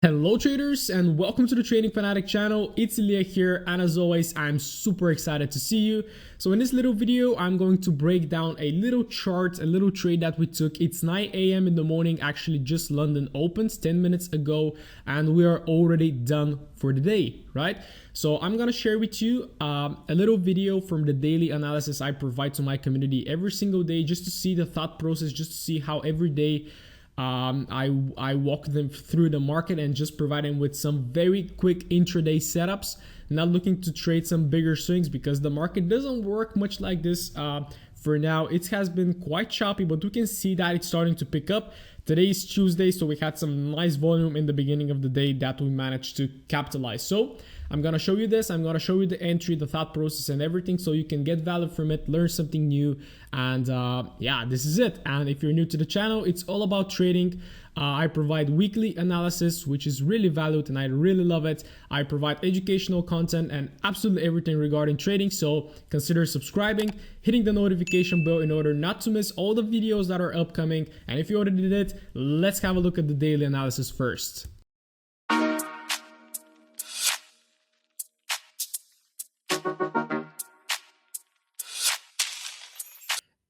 Hello traders and welcome to the Trading Fanatic channel. It's Iliya here, and as always I'm super excited to see you. So in this little video I'm going to break down a little chart, a little trade that we took. It's 9 a.m. in the morning, actually just London opens 10 minutes ago, and we are already done for the day, right? So I'm gonna share with you a little video from the daily analysis I provide to my community every single day, just to see the thought process, just to see how every day I walk them through the market and just provide them with some very quick intraday setups, not looking to trade some bigger swings because the market doesn't work much like this. For now, it has been quite choppy, but we can see that it's starting to pick up. Today is Tuesday, so we had some nice volume in the beginning of the day that we managed to capitalize. So I'm gonna show you this. I'm gonna show you the entry, the thought process and everything, so you can get value from it, learn something new, and yeah, this is it. And if you're new to the channel, it's all about trading. I provide weekly analysis, which is really valued and I really love it. I provide educational content and absolutely everything regarding trading, so consider subscribing, hitting the notification bell in order not to miss all the videos that are upcoming. And if you already did it, let's have a look at the daily analysis first.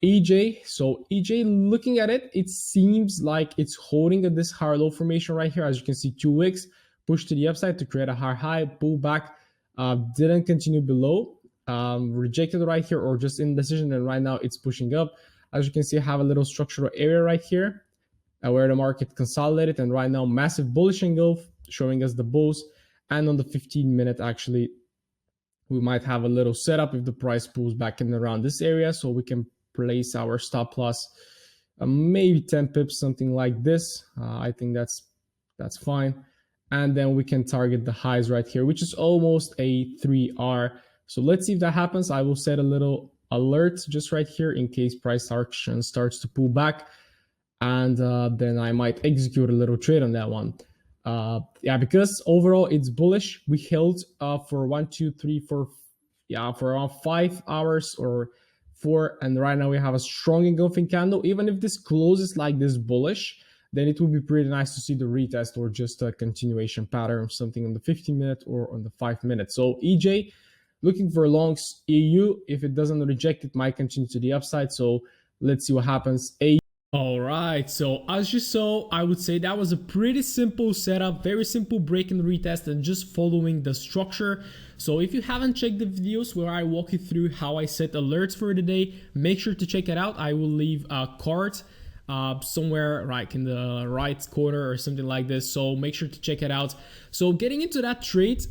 EJ, so EJ, looking at it, it seems like it's holding at this higher low formation right here. As you can see, 2 wicks pushed to the upside to create a higher high, pull back, didn't continue below, rejected right here or just indecision, and right now it's pushing up. As you can see, I have a little structural area right here where the market consolidated, and right now massive bullish engulf showing us the bulls. And on the 15-minute, actually, we might have a little setup if the price pulls back in around this area, so we can place our stop loss maybe 10 pips, something like this. I think that's fine, and then we can target the highs right here, which is almost a 3R. So let's see if that happens. I will set a little alert just right here in case price action starts to pull back, and then I might execute a little trade on that one. Yeah, because overall it's bullish. We held for 1 2 3 4, yeah, for around 5 hours or 4, and right now we have a strong engulfing candle. Even if this closes like this bullish, then it would be pretty nice to see the retest or just a continuation pattern, something on the 15-minute or on the 5-minute. So EJ, looking for longs. EU, if it doesn't reject, it might continue to the upside, so let's see what happens. All right, so as you saw, I would say that was a pretty simple setup, very simple break and retest, and just following the structure. So if you haven't checked the videos where I walk you through how I set alerts for the day, make sure to check it out. I will leave a card somewhere right in the right corner or something like this, so make sure to check it out. So getting into that trade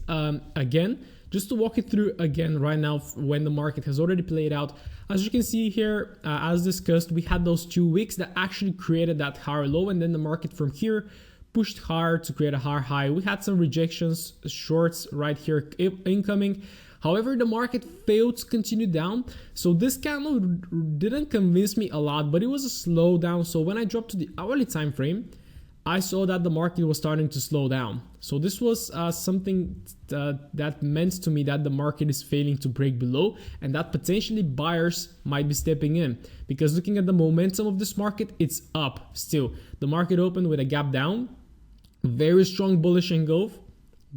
again, just to walk it through again right now when the market has already played out. As you can see here, as discussed, we had those 2 wicks that actually created that higher low, and then the market from here pushed higher to create a higher high. We had some rejections, shorts right here incoming. However, the market failed to continue down. So this candle didn't convince me a lot, but it was a slowdown. So when I dropped to the hourly time frame, I saw that the market was starting to slow down. So this was something that meant to me that the market is failing to break below, and that potentially buyers might be stepping in, because looking at the momentum of this market, it's up still. The market opened with a gap down, very strong bullish engulf,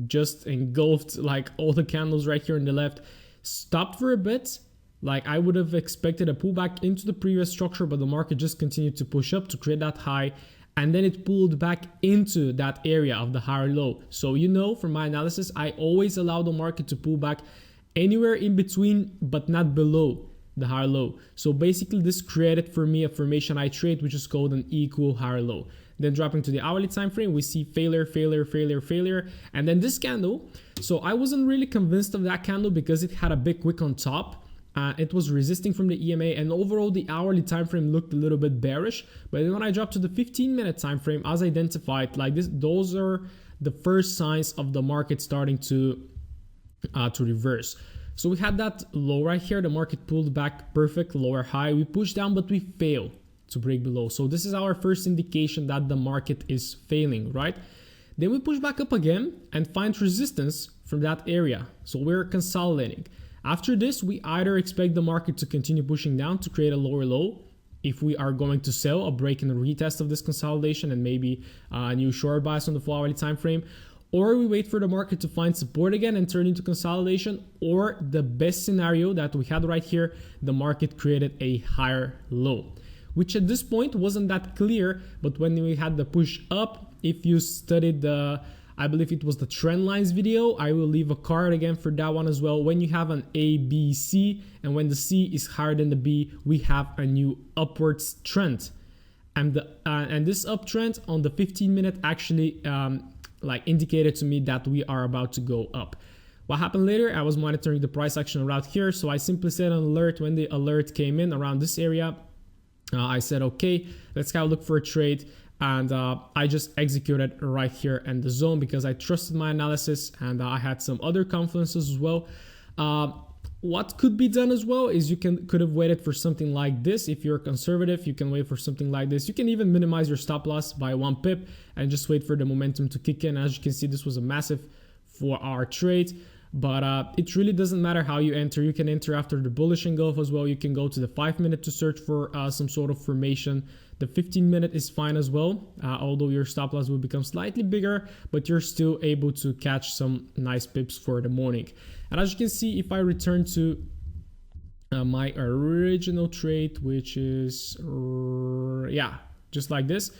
just engulfed like all the candles right here on the left, stopped for a bit. Like I would have expected a pullback into the previous structure, but the market just continued to push up to create that high, and then it pulled back into that area of the higher low. So you know, from my analysis, I always allow the market to pull back anywhere in between but not below the higher low. So basically this created for me a formation I trade, which is called an equal higher low. Then dropping to the hourly time frame, we see failure, failure, failure, failure, and then this candle. So I wasn't really convinced of that candle because it had a big wick on top. It was resisting from the EMA, and overall the hourly time frame looked a little bit bearish. But then when I dropped to the 15-minute time frame, as identified like this, those are the first signs of the market starting to reverse. So we had that low right here. The market pulled back, perfect lower high. We pushed down, but we failed to break below. So this is our first indication that the market is failing, right? Then we push back up again and find resistance from that area. So we're consolidating. After this, we either expect the market to continue pushing down to create a lower low, if we are going to sell a break and a retest of this consolidation and maybe a new short bias on the 4-hourly time frame, or we wait for the market to find support again and turn into consolidation, or the best scenario that we had right here, the market created a higher low, which at this point wasn't that clear. But when we had the push up, if you studied I believe it was the trend lines video, I will leave a card again for that one as well. When you have an A, B, C, and when the C is higher than the B, we have a new upwards trend. And this uptrend on the 15-minute actually like indicated to me that we are about to go up. What happened later? I was monitoring the price action around here, so I simply set an alert when the alert came in around this area. I said, okay, let's go look for a trade. And I just executed right here in the zone because I trusted my analysis, and I had some other confluences as well. What could be done as well is you could have waited for something like this. If you're conservative, you can wait for something like this. You can even minimize your stop loss by 1 pip and just wait for the momentum to kick in. As you can see, this was a massive 4-hour trade. But it really doesn't matter how you enter. You can enter after the bullish engulf as well. You can go to the 5-minute to search for some sort of formation. The 15-minute is fine as well, although your stop loss will become slightly bigger, but you're still able to catch some nice pips for the morning. And as you can see, if I return to my original trade, which is, just like this,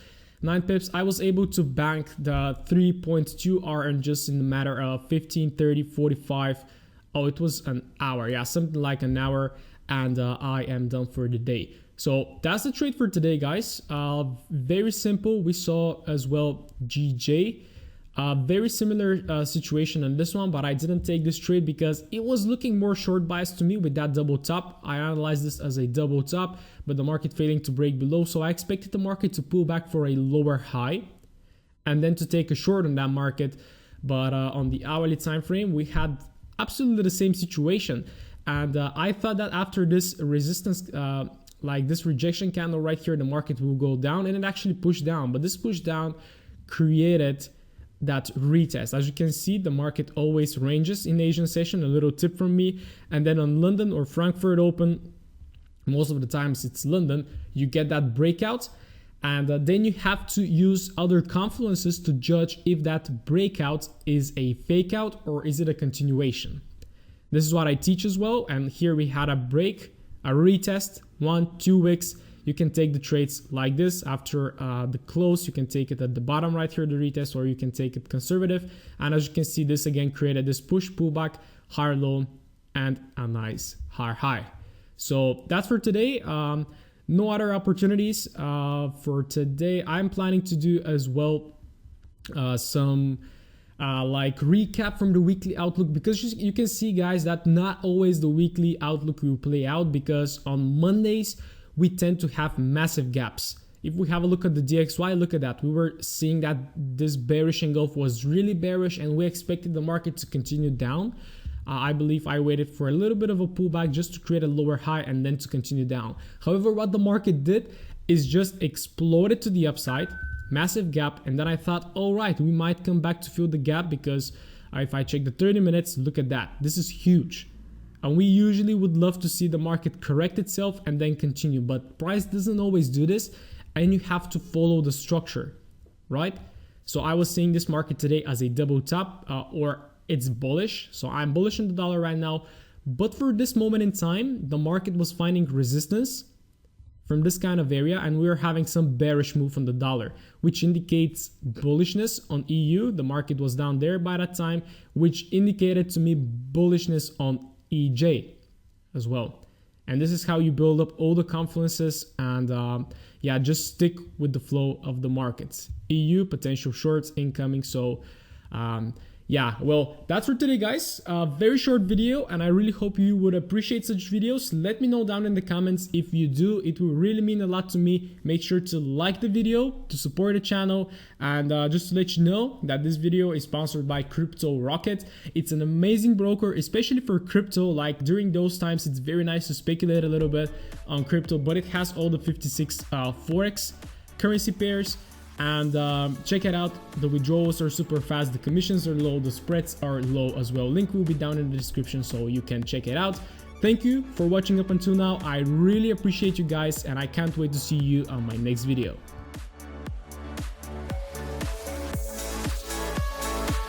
9 pips, I was able to bank the 3.2 RN just in a matter of 15, 30, 45. Oh, it was an hour. Yeah, something like an hour. And I am done for the day. So that's the trade for today, guys. Very simple. We saw as well GJ. Very similar situation on this one, but I didn't take this trade because it was looking more short bias to me with that double top. I analyzed this as a double top, but the market failing to break below. So I expected the market to pull back for a lower high and then to take a short on that market. But on the hourly time frame, we had absolutely the same situation. And I thought that after this resistance, like this rejection candle right here, the market will go down, and it actually pushed down. But this push down created that retest. As you can see, the market always ranges in Asian session. A little tip from me. And then on London or Frankfurt Open, most of the times it's London, you get that breakout. And then you have to use other confluences to judge if that breakout is a fake out or is it a continuation. This is what I teach as well. And here we had a break, a retest, 1-2 wicks. You can take the trades like this after the close. You can take it at the bottom right here, the retest, or you can take it conservative. And as you can see, this again created this push, pullback, higher low, and a nice higher high. So that's for today. No other opportunities for today. I'm planning to do as well some like recap from the weekly outlook, because you can see, guys, that not always the weekly outlook will play out, because on Mondays we tend to have massive gaps. If we have a look at the DXY, look at that. We were seeing that this bearish engulf was really bearish and we expected the market to continue down. I believe I waited for a little bit of a pullback just to create a lower high and then to continue down. However, what the market did is just exploded to the upside, massive gap, and then I thought, all right, we might come back to fill the gap, because if I check the 30 minutes, look at that. This is huge. And we usually would love to see the market correct itself and then continue, but price doesn't always do this, and you have to follow the structure, right? So I was seeing this market today as a double top, or it's bullish. So I'm bullish on the dollar right now, but for this moment in time, the market was finding resistance from this kind of area, and we are having some bearish move on the dollar, which indicates bullishness on EU. The market was down there by that time, which indicated to me bullishness on EJ as well. And this is how you build up all the confluences, and yeah, just stick with the flow of the markets. EU potential shorts incoming. So yeah, well, that's for today, guys. Very short video, and I really hope you would appreciate such videos. Let me know down in the comments if you do. It will really mean a lot to me. Make sure to like the video to support the channel, and just to let you know that this video is sponsored by Crypto Rocket. It's an amazing broker, especially for crypto. Like during those times, it's very nice to speculate a little bit on crypto, but it has all the 56 FOREX currency pairs. And check it out. The withdrawals are super fast, the commissions are low, the spreads are low as well. Link will be down in the description so you can check it out. Thank you for watching up until now. I really appreciate you guys, and I can't wait to see you on my next video.